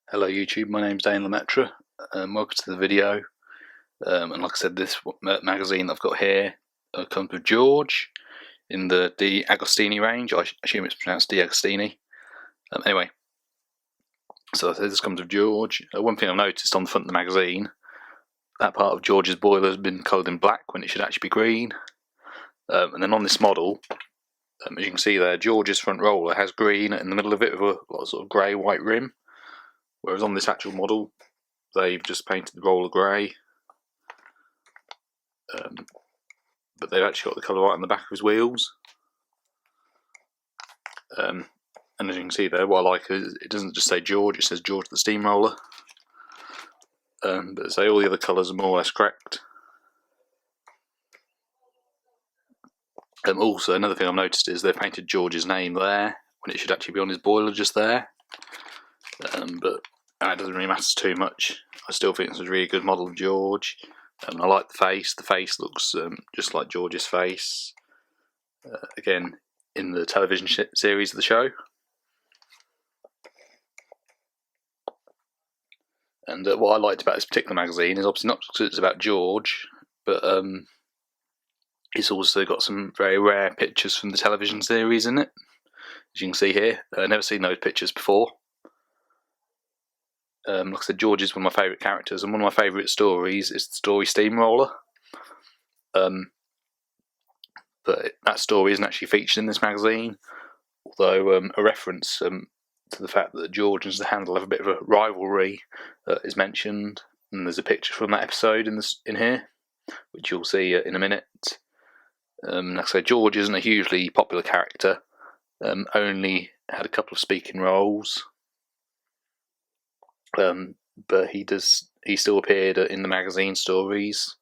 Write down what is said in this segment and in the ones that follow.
Hello YouTube, my name's Dane Lemaitre. Welcome to the video. And like I said, this magazine I've got here comes with George in the Agostini range. I assume it's pronounced Agostini. Anyway, so this comes with George. One thing I've noticed on the front of the magazine, that part of George's boiler has been coloured in black when it should actually be green. And then on this model, as you can see there, George's front roller has green in the middle of it with a sort of grey-white rim. Whereas on this actual model, they've just painted the roller grey. But they've actually got the colour right on the back of his wheels. And as you can see there, what I like is it doesn't just say George, it says George the Steamroller. But say all the other colours are more or less correct. Also, another thing I've noticed is they've painted George's name there, when it should actually be on his boiler just there. But that doesn't really matter too much. I still think this is a really good model of George. I like the face. The face looks just like George's face. Again, in the television series of the show. And what I liked about this particular magazine is obviously not because it's about George, but it's also got some very rare pictures from the television series in it. As you can see here, I've never seen those pictures before. Like I said, George is one of my favourite characters, and one of my favourite stories is the story Steamroller. But that story isn't actually featured in this magazine, although a reference to the fact that George and the Handle have a bit of a rivalry is mentioned, and there's a picture from that episode in here, which you'll see in a minute. Like I said, George isn't a hugely popular character, only had a couple of speaking roles. But he still appeared in the magazine stories,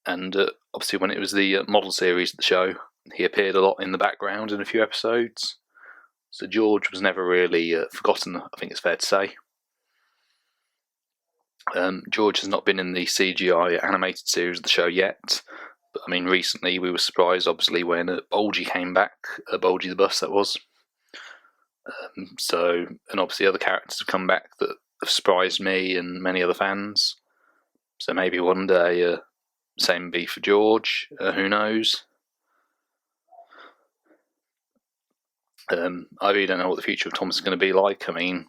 and obviously when it was the model series of the show, he appeared a lot in the background in a few episodes. So George was never really forgotten, I think it's fair to say. George has not been in the CGI animated series of the show yet, but I mean recently we were surprised obviously when Bulgy came back, Bulgy the Bus that was. And obviously other characters have come back that have surprised me and many other fans. So maybe one day, same be for George. Who knows? I really don't know what the future of Thomas is going to be like. I mean,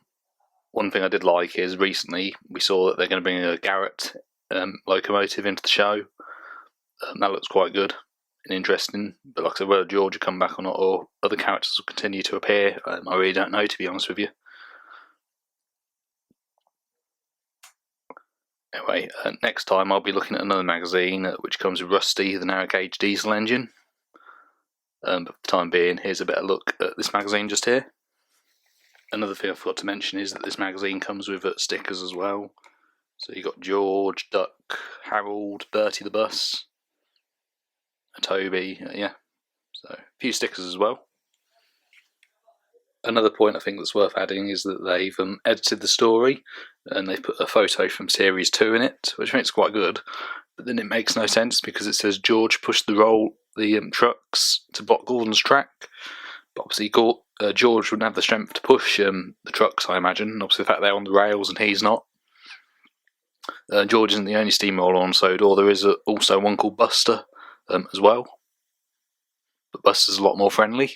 one thing I did like is recently we saw that they're going to bring a Garrett locomotive into the show. That looks quite good and interesting, but like I said, whether George will come back or not, or other characters will continue to appear, I really don't know, to be honest with you. Anyway, next time I'll be looking at another magazine which comes with Rusty, the narrow gauge diesel engine. But for the time being, here's a better look at this magazine just here. Another thing I forgot to mention is that this magazine comes with stickers as well. So you've got George, Duck, Harold, Bertie the Bus, Toby, yeah. So a few stickers as well. Another point I think that's worth adding is that they've edited the story and they put a photo from series 2 in it, which makes quite good. But then it makes no sense because it says George pushed the trucks to block Gordon's track. But obviously George wouldn't have the strength to push the trucks, I imagine. Obviously the fact they're on the rails and he's not. George isn't the only steamroller on Sodor. There is also one called Buster as well. But Buster's a lot more friendly.